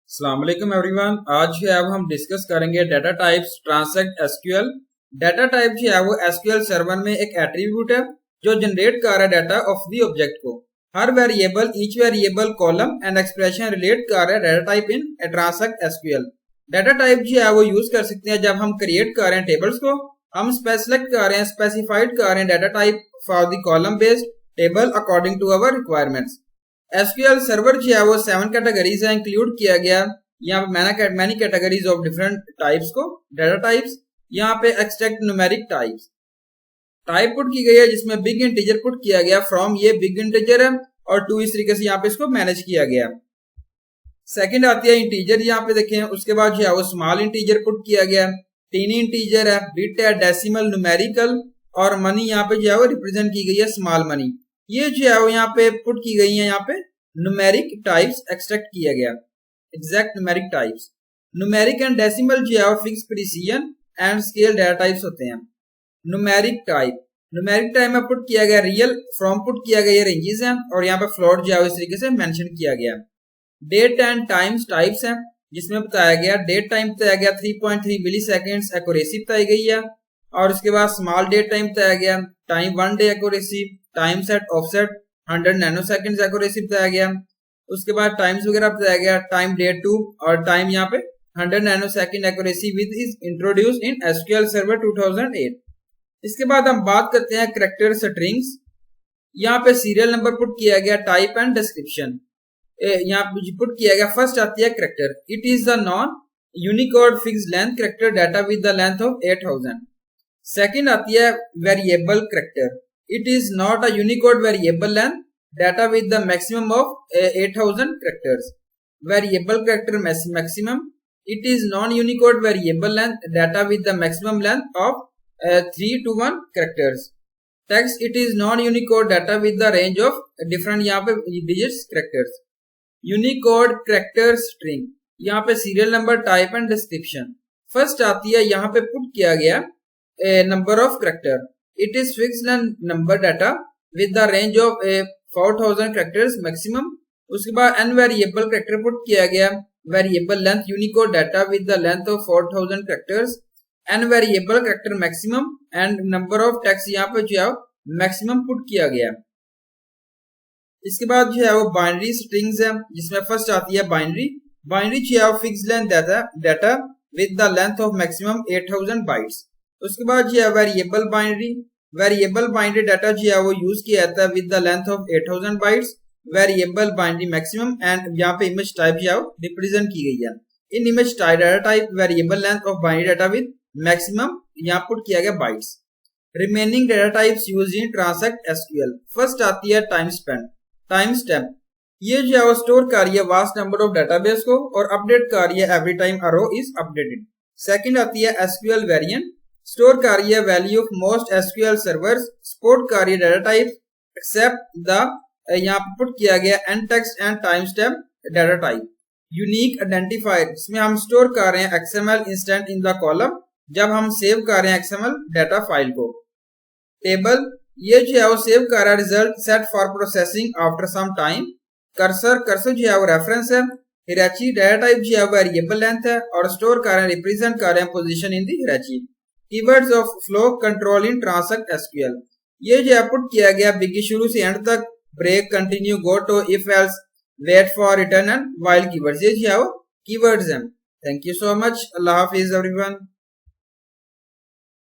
अस्सलाम वालेकुम एवरीवन। आज जो है हम डिस्कस करेंगे data types transact SQL. Data type जो है वो एसक्यूएल सर्वर में एक एट्रीब्यूट है जो जनरेट कर रहा है डाटा ऑफ द ऑब्जेक्ट को। हर variable, each variable, column and expression relate कर रहा है data type in transact SQL. Data type जो है वो यूज कर सकते हैं जब हम क्रिएट कर रहे हैं टेबल्स को, हम सेलेक्ट कर रहे हैं, स्पेसिफाइड कर रहे हैं data type for the column based table according to our requirements. SQL server जो है वो 7 कैटेगरीज है इंक्लूड किया गया। यहाँ पे many categories of different types को डाटा टाइप्स। यहाँ पे extract numeric types type put की गई है जिसमें बिग इंटीजर पुट किया गया फ्रॉम, ये बिग इंटीजर है और टू इस तरीके से यहाँ पे इसको मैनेज किया गया। सेकंड आती है इंटीजर, यहाँ पे देखें। उसके बाद जो है वो स्मॉल इंटीजर पुट किया गया, टीनी इंटीजर है, बिट है, डेसिमल, न्यूमेरिकल और मनी यहाँ पे जो है वो रिप्रेजेंट की गई है स्मॉल मनी। ये जो है वो यहाँ पे पुट की गई है, यहाँ पे न्यूमेरिक टाइप्स एक्सट्रैक्ट किया गया, exact numeric types. Numeric and decimal जो है वो fix precision and scale data types होते हैं। न्यूमेरिक टाइप में पुट किया गया रियल, फ्रॉम पुट किया गया रेंजेस हैं और यहाँ पे फ्लोट जो है इस तरीके से मेंशन किया गया। डेट एंड टाइम्स टाइप्स हैं जिसमें बताया गया डेट टाइम बताया गया 3.3 मिली सेकेंड्स, एक्यूरेसी बताई गई है। और उसके बाद स्मॉल डेट टाइम बताया गया, time 1 day accuracy, time set offset 100 nano seconds accuracy बताया गया। उसके बाद टाइम्स वगैरह बताया गया, टाइम डेट 2 और टाइम यहाँ पे 100 nano second accuracy with is introduced in SQL server 2008। इसके बाद हम बात करते हैं कैरेक्टर स्ट्रिंग्स। यहाँ पे सीरियल नंबर पुट किया गया, टाइप एंड डिस्क्रिप्शन यहाँ पे पुट किया गया। फर्स्ट आती है character, it is the non Unicode fixed length character data with the length of 8000। Second आती है variable character, it is not a Unicode variable length data with the maximum of 8000 characters. Variable character maximum, it is non Unicode variable length data with the maximum length of 3 to 1 characters. Text, it is non Unicode data with the range of different यहाँ पे digits characters. Unicode character string, यहाँ पे serial number, type and description. First आती है यहाँ पे put किया गया number of character, it is fixed number data with the range of 4000 characters maximum. उसके बाद एन वेरिएबल कैरेक्टर पुट किया गया, variable length Unicode data with the length of 4000 characters, N variable character maximum and number of text यहाँ पे जो है maximum put किया गया। इसके बाद जो है वो बाइनरी स्ट्रिंग्स है जिसमें फर्स्ट आती है बाइनरी जो है fixed length data with the length of maximum 8000 bytes. उसके बाद जो है वेरिएबल बाइनरी डाटा जो है वो यूज किया जाता है with the length of 8000 bytes. Variable binary maximum and यहाँ पे इमेज टाइप जो है रिप्रेजेंट की गई है। इन image type data type variable length of binary data with maximum यहाँ पुट किया गया bytes. Remaining data types used in transact SQL. First आती है टाइम स्टैम्प, ये जो है वो स्टोर कर रही है वास्ट नंबर ऑफ डेटाबेस को और अपडेट कर रही है every time a row is updated. Second आती है एसक्यूएल वेरिएंट, स्टोर कर रही है value of most SQL servers, support कर रही है डाटा टाइप एक्सेप्ट द यहाँ पे पुट किया गया and text and time stamp data type. Unique identifier, इसमें हम स्टोर कर रहे हैं XML instant in the column जब हम सेव कर रहे हैं एक्सएमएल डाटा फाइल को। टेबल, ये जो है वो सेव कर रहा है result set for processing after some time. Cursor जो है वो रेफरेंस है। हिराची, डाटा टाइप जो है वेरिएबल लेंथ है और स्टोर कर रहे हैं, रिप्रेजेंट कर रहे हैं position in the hierarchy. Keywords of flow control in transact SQL, ये जो है पुट किया गया बिग शुरू से एंड तक, break, continue, go to, if else, wait for, return and while keywords, ये जो है वो कीवर्ड्स हैं। Thank you so much. अल्लाह हाफिज एवरीवन।